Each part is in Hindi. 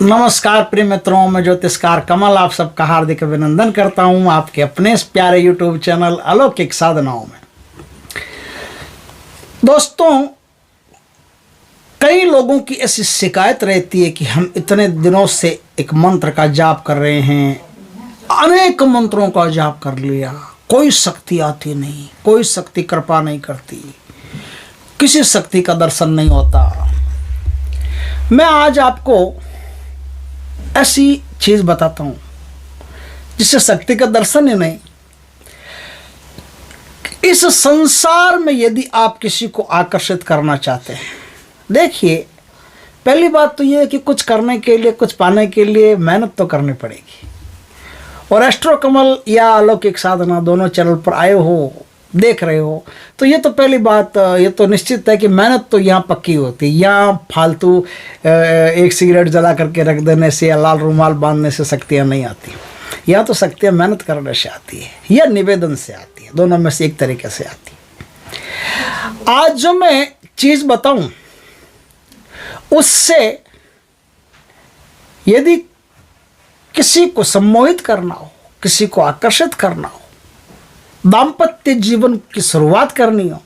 नमस्कार प्रिय मित्रों, मैं ज्योतिषकार कमल आप सबका हार्दिक अभिनंदन करता हूं आपके अपने इस प्यारे यूट्यूब चैनल अलौकिक साधनाओं में। दोस्तों, कई लोगों की ऐसी शिकायत रहती है कि हम इतने दिनों से एक मंत्र का जाप कर रहे हैं, अनेक मंत्रों का जाप कर लिया, कोई शक्ति आती नहीं, कोई शक्ति कृपा नहीं करती, किसी शक्ति का दर्शन नहीं होता। मैं आज आपको ऐसी चीज बताता हूं जिससे शक्ति का दर्शन ही नहीं, इस संसार में यदि आप किसी को आकर्षित करना चाहते हैं, देखिए पहली बात तो यह है कि कुछ करने के लिए, कुछ पाने के लिए मेहनत तो करनी पड़ेगी। और एस्ट्रो कमल या अलौकिक साधना दोनों चैनल पर आए हो, देख रहे हो, तो ये तो पहली बात, ये तो निश्चित है कि मेहनत तो यहाँ पक्की होती है। यहाँ फालतू एक सिगरेट जला करके रख देने से या लाल रुमाल बांधने से शक्तियाँ नहीं आती। यहाँ तो शक्तियाँ मेहनत करने से आती है या निवेदन से आती है, दोनों में से एक तरीके से आती है। आज जो मैं चीज़ बताऊं उससे यदि किसी को सम्मोहित करना हो, किसी को आकर्षित करना हो, दाम्पत्य जीवन की शुरुआत करनी हो,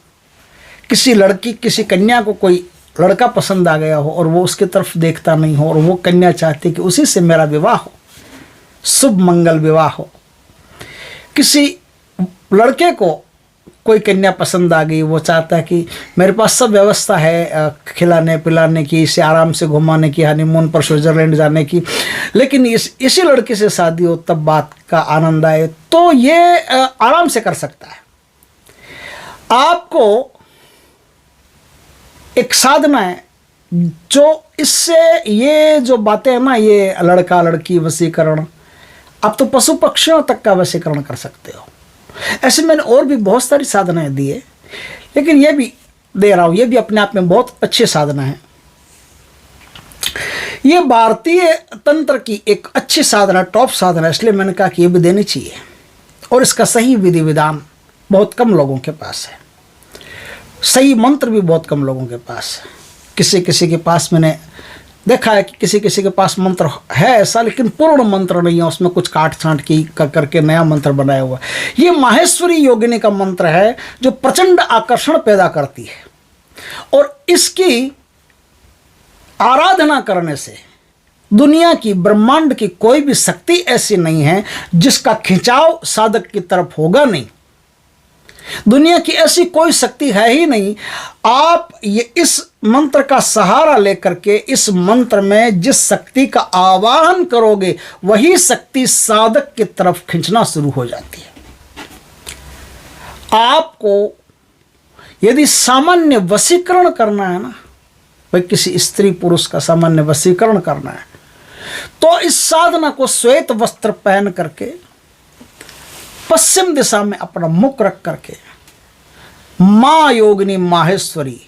किसी लड़की, किसी कन्या को कोई लड़का पसंद आ गया हो और वो उसकी तरफ देखता नहीं हो और वो कन्या चाहती कि उसी से मेरा विवाह हो, शुभ मंगल विवाह हो, किसी लड़के को कोई कन्या पसंद आ गई, वो चाहता है कि मेरे पास सब व्यवस्था है खिलाने पिलाने की, इसे आराम से घुमाने की, हनीमून पर स्विट्जरलैंड जाने की, लेकिन इसी लड़की से शादी हो तब बात का आनंद आए, तो ये आराम से कर सकता है। आपको एक साधना है जो इससे, ये जो बातें हैं ना, ये लड़का लड़की वशीकरण, आप तो पशु पक्षियों तक का वशीकरण कर सकते हो। ऐसे मैंने और भी बहुत सारी साधनाएं दी है, लेकिन ये भी दे रहा हूं, ये भी अपने आप में बहुत अच्छी साधना है। ये भारतीय तंत्र की एक अच्छी साधना, टॉप साधना, इसलिए मैंने कहा कि ये भी देनी चाहिए। और इसका सही विधि विधान बहुत कम लोगों के पास है, सही मंत्र भी बहुत कम लोगों के पास है। किसी किसी के पास मैंने देखा है कि किसी किसी के पास मंत्र है ऐसा, लेकिन पूर्ण मंत्र नहीं है, उसमें कुछ काट छांट की करके नया मंत्र बनाया हुआ है। ये माहेश्वरी योगिनी का मंत्र है जो प्रचंड आकर्षण पैदा करती है, और इसकी आराधना करने से दुनिया की, ब्रह्मांड की कोई भी शक्ति ऐसी नहीं है जिसका खिंचाव साधक की तरफ होगा नहीं। दुनिया की ऐसी कोई शक्ति है ही नहीं। आप ये इस मंत्र का सहारा लेकर के इस मंत्र में जिस शक्ति का आवाहन करोगे, वही शक्ति साधक की तरफ खींचना शुरू हो जाती है। आपको यदि सामान्य वशीकरण करना है ना, भाई किसी स्त्री पुरुष का सामान्य वशीकरण करना है, तो इस साधना को श्वेत वस्त्र पहन करके पश्चिम दिशा में अपना मुख रख करके मां योगिनी माहेश्वरी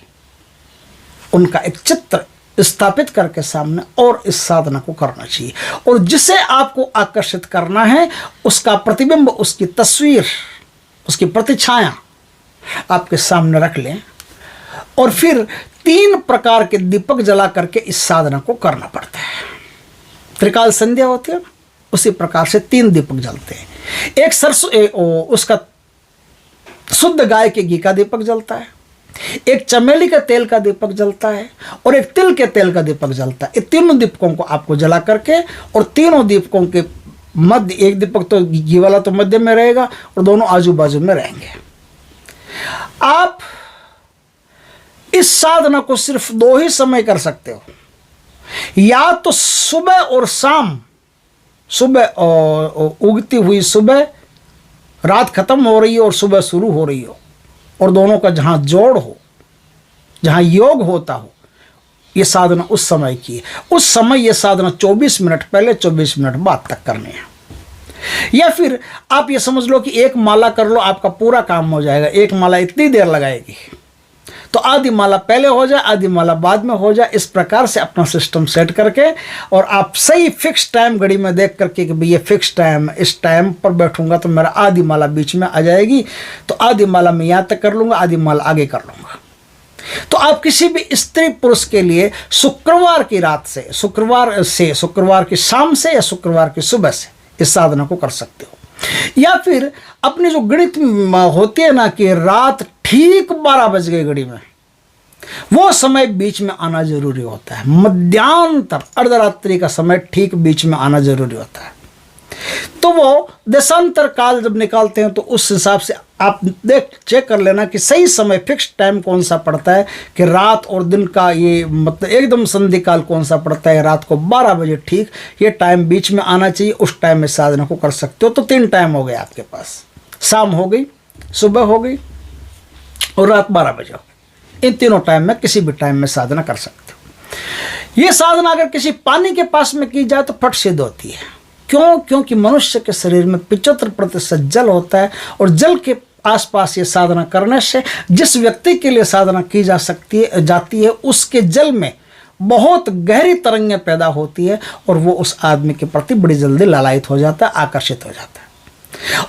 उनका एक चित्र स्थापित करके सामने, और इस साधना को करना चाहिए। और जिसे आपको आकर्षित करना है उसका प्रतिबिंब, उसकी तस्वीर, उसकी प्रतिछाया आपके सामने रख लें, और फिर 3 प्रकार के दीपक जला करके इस साधना को करना पड़ता है। त्रिकाल संध्या होती है, उसी प्रकार से 3 दीपक जलते हैं। एक सरसों उसका शुद्ध गाय के घी का दीपक जलता है, एक चमेली के तेल का दीपक जलता है, और एक तिल के तेल का दीपक जलता है। ये तीनों दीपकों को आपको जला करके, और तीनों दीपकों के मध्य, एक दीपक तो घी वाला तो मध्य में रहेगा और दोनों आजू बाजू में रहेंगे। आप इस साधना को सिर्फ 2 ही समय कर सकते हो, या तो सुबह और शाम, सुबह उगती हुई सुबह, रात खत्म हो रही हो और सुबह शुरू हो रही हो, और दोनों का जहां जोड़ हो, जहां योग होता हो, ये साधना उस समय की है। उस समय ये साधना 24 मिनट पहले 24 मिनट बाद तक करनी है। या फिर आप ये समझ लो कि एक माला कर लो, आपका पूरा काम हो जाएगा। एक माला इतनी देर लगाएगी, तो आधी माला पहले हो जाए, आधी माला बाद में हो जाए। इस प्रकार से अपना सिस्टम सेट करके, और आप सही फिक्स टाइम घड़ी में देख करके कि भाई ये फिक्स टाइम, इस टाइम पर बैठूंगा तो मेरा आधी माला बीच में आ जाएगी, तो आधी माला मैं यहाँ तक कर लूँगा, आधी माला आगे कर लूँगा। तो आप किसी भी स्त्री पुरुष के लिए शुक्रवार की रात से, शुक्रवार की शाम से या शुक्रवार की सुबह से इस साधना को कर सकते हो। या फिर अपनी जो गणित होती है ना कि रात ठीक 12 बज गए घड़ी में, वो समय बीच में आना जरूरी होता है। मध्यांतर अर्धरात्रि का समय ठीक बीच में आना जरूरी होता है। तो वो देशांतर काल जब निकालते हैं तो उस हिसाब से आप चेक कर लेना कि सही समय फिक्स टाइम कौन सा पड़ता है, कि रात और दिन का ये मतलब एकदम संधि काल कौन सा पड़ता है। रात को 12 बजे ठीक ये टाइम बीच में आना चाहिए, उस टाइम में साधना को कर सकते हो। तो 3 टाइम हो गए आपके पास, शाम हो गई, सुबह हो गई और रात 12 बजे हो गई। इन तीनों टाइम में किसी भी टाइम में साधना कर सकते हो। ये साधना अगर किसी पानी के पास में की जाए तो फट सिद्ध होती है। क्यों? क्योंकि मनुष्य के शरीर में 75% जल होता है और जल के आसपास ये साधना करने से जिस व्यक्ति के लिए साधना की जाती है उसके जल में बहुत गहरी तरंगें पैदा होती है और वो उस आदमी के प्रति बड़ी जल्दी लालायित हो जाता है, आकर्षित हो जाता है।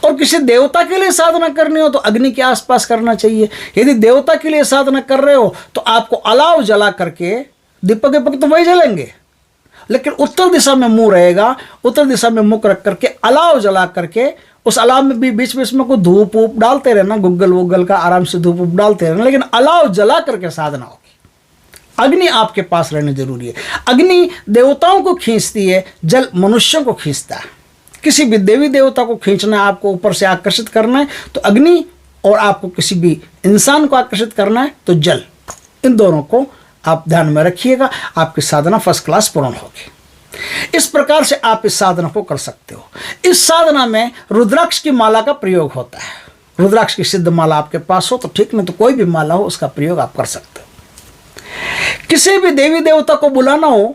और किसी देवता के लिए साधना करनी हो तो अग्नि के आसपास करना चाहिए। यदि देवता के लिए साधना कर रहे हो तो आपको अलाव जला करके, दीपक तो वही जलेंगे लेकिन उत्तर दिशा में मुंह रहेगा, उत्तर दिशा में मुख रख करके अलाव जला करके उस अलाव में भी बीच बीच में कोई धूप वूप डालते रहना, गुग्गल वुग्गल का आराम से धूप वूप डालते रहना, लेकिन अलाव जला करके साधना होगी। अग्नि आपके पास रहनी जरूरी है। अग्नि देवताओं को खींचती है, जल मनुष्यों को खींचता है। किसी भी देवी देवता को खींचना है, आपको ऊपर से आकर्षित करना है तो अग्नि, और आपको किसी भी इंसान को आकर्षित करना है तो जल। इन दोनों को आप ध्यान में रखिएगा, आपकी साधना फर्स्ट क्लास पूर्ण होगी। इस प्रकार से आप इस साधना को कर सकते हो। इस साधना में रुद्राक्ष की माला का प्रयोग होता है। रुद्राक्ष की सिद्ध माला आपके पास हो तो ठीक, नहीं तो कोई भी माला हो उसका प्रयोग आप कर सकते हो। किसी भी देवी देवता को बुलाना हो,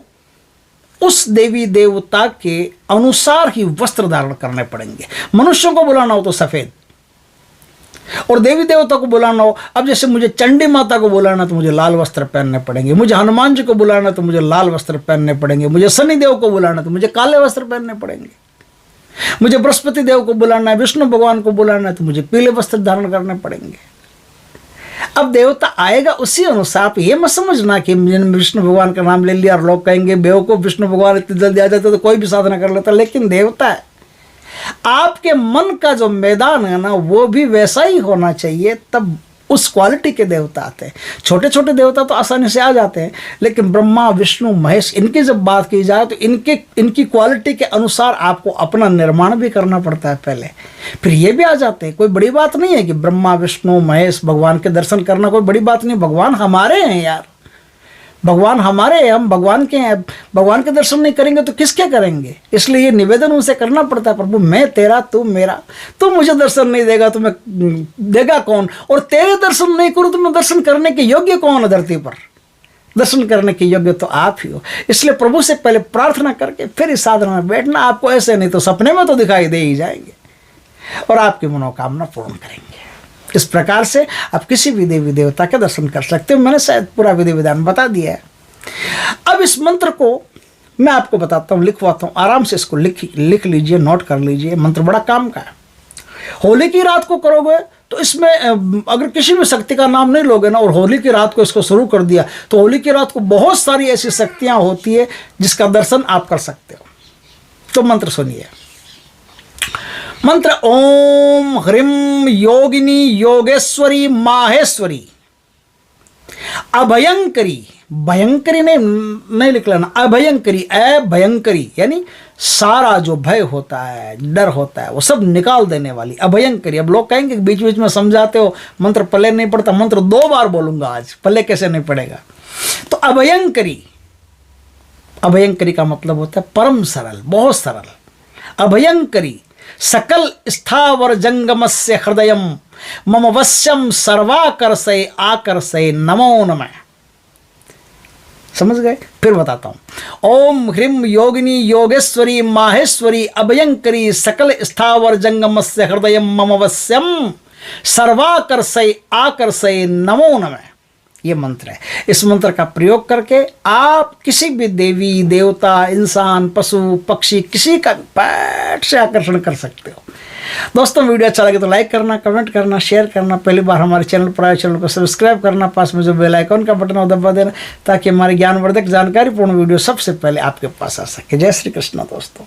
उस देवी देवता के अनुसार ही वस्त्र धारण करने पड़ेंगे। मनुष्यों को बुलाना हो तो सफेद, और देवी देवता को बुलाना हो, अब जैसे मुझे चंडी माता को बुलाना तो मुझे लाल वस्त्र पहनने पड़ेंगे, मुझे हनुमान जी को बुलाना तो मुझे लाल वस्त्र पहनने पड़ेंगे, मुझे शनि देव को बुलाना तो मुझे काले वस्त्र पहनने पड़ेंगे, मुझे बृहस्पति देव को बुलाना है, विष्णु भगवान को बुलाना है तो मुझे पीले वस्त्र धारण करने पड़ेंगे। अब देवता आएगा उसी अनुसार। आप ये मत समझना कि विष्णु भगवान का नाम ले लिया और लोग कहेंगे बेवकूफ, विष्णु भगवान इतनी जल्दी आ जाते तो कोई भी साधना कर लेता, लेकिन देवता है। आपके मन का जो मैदान है ना वो भी वैसा ही होना चाहिए, तब उस क्वालिटी के देवता आते हैं। छोटे छोटे देवता तो आसानी से आ जाते हैं, लेकिन ब्रह्मा विष्णु महेश इनकी जब बात की जाए तो इनकी क्वालिटी के अनुसार आपको अपना निर्माण भी करना पड़ता है पहले, फिर ये भी आ जाते हैं। कोई बड़ी बात नहीं है कि ब्रह्मा विष्णु महेश भगवान के दर्शन करना कोई बड़ी बात नहीं। भगवान हमारे हैं यार, भगवान हमारे हैं, हम भगवान के हैं। भगवान के दर्शन नहीं करेंगे तो किसके करेंगे? इसलिए ये निवेदन उनसे करना पड़ता है, प्रभु मैं तेरा तू मेरा, तू मुझे दर्शन नहीं देगा तो मैं देगा कौन? और तेरे दर्शन नहीं करूँ तो मैं दर्शन करने के योग्य कौन है धरती पर? दर्शन करने के योग्य तो आप ही हो। इसलिए प्रभु से पहले प्रार्थना करके फिर इस साधना में बैठना। आपको ऐसे नहीं तो सपने में तो दिखाई दे ही जाएंगे और आपकी मनोकामना पूर्ण करेंगे। इस प्रकार से आप किसी भी देवी देवता के दर्शन कर सकते हो। मैंने शायद पूरा विधि विधान बता दिया है। अब इस मंत्र को मैं आपको बताता हूँ, लिखवाता हूँ। आराम से इसको लिख लीजिए, नोट कर लीजिए। मंत्र बड़ा काम का है। होली की रात को करोगे तो इसमें अगर किसी भी शक्ति का नाम नहीं लोगे ना और होली की रात को इसको शुरू कर दिया तो होली की रात को बहुत सारी ऐसी शक्तियाँ होती है जिसका दर्शन आप कर सकते हो। तो मंत्र सुनिए। मंत्र ओम ह्रीं योगिनी योगेश्वरी माहेश्वरी अभयंकरी, भयंकरी नहीं लिख लेना, अभयंकरी, अभयंकरी यानी सारा जो भय होता है, डर होता है, वो सब निकाल देने वाली अभयंकरी। अब लोग कहेंगे बीच बीच में समझाते हो मंत्र पल्ले नहीं पड़ता। मंत्र 2 बार बोलूंगा आज, पल्ले कैसे नहीं पड़ेगा। तो अभयंकरी, अभयंकरी का मतलब होता है परम सरल, बहुत सरल। अभयंकरी सकल स्थावर जंगमस्य हृदयम मम वश्यम सर्वाकर्षय आकर्षय नमो नमः। समझ गए? फिर बताता हूं। ओम ह्रीं योगिनी योगेश्वरी माहेश्वरी अभयंकरी सकल स्थावर जंगमस्य हृदयम मम वश्यम सर्वाकर्षय आकर्षय नमो नमः। ये मंत्र है। इस मंत्र का प्रयोग करके आप किसी भी देवी देवता, इंसान, पशु, पक्षी, किसी का पैट से आकर्षण कर सकते हो। दोस्तों वीडियो अच्छा लगे तो लाइक करना, कमेंट करना, शेयर करना। पहली बार हमारे चैनल पर आए चैनल को सब्सक्राइब करना, पास में जो बेल आइकन का बटन हो दबा देना, ताकि हमारी ज्ञानवर्धक जानकारीपूर्ण वीडियो सबसे पहले आपके पास आ सके। जय श्री कृष्ण दोस्तों।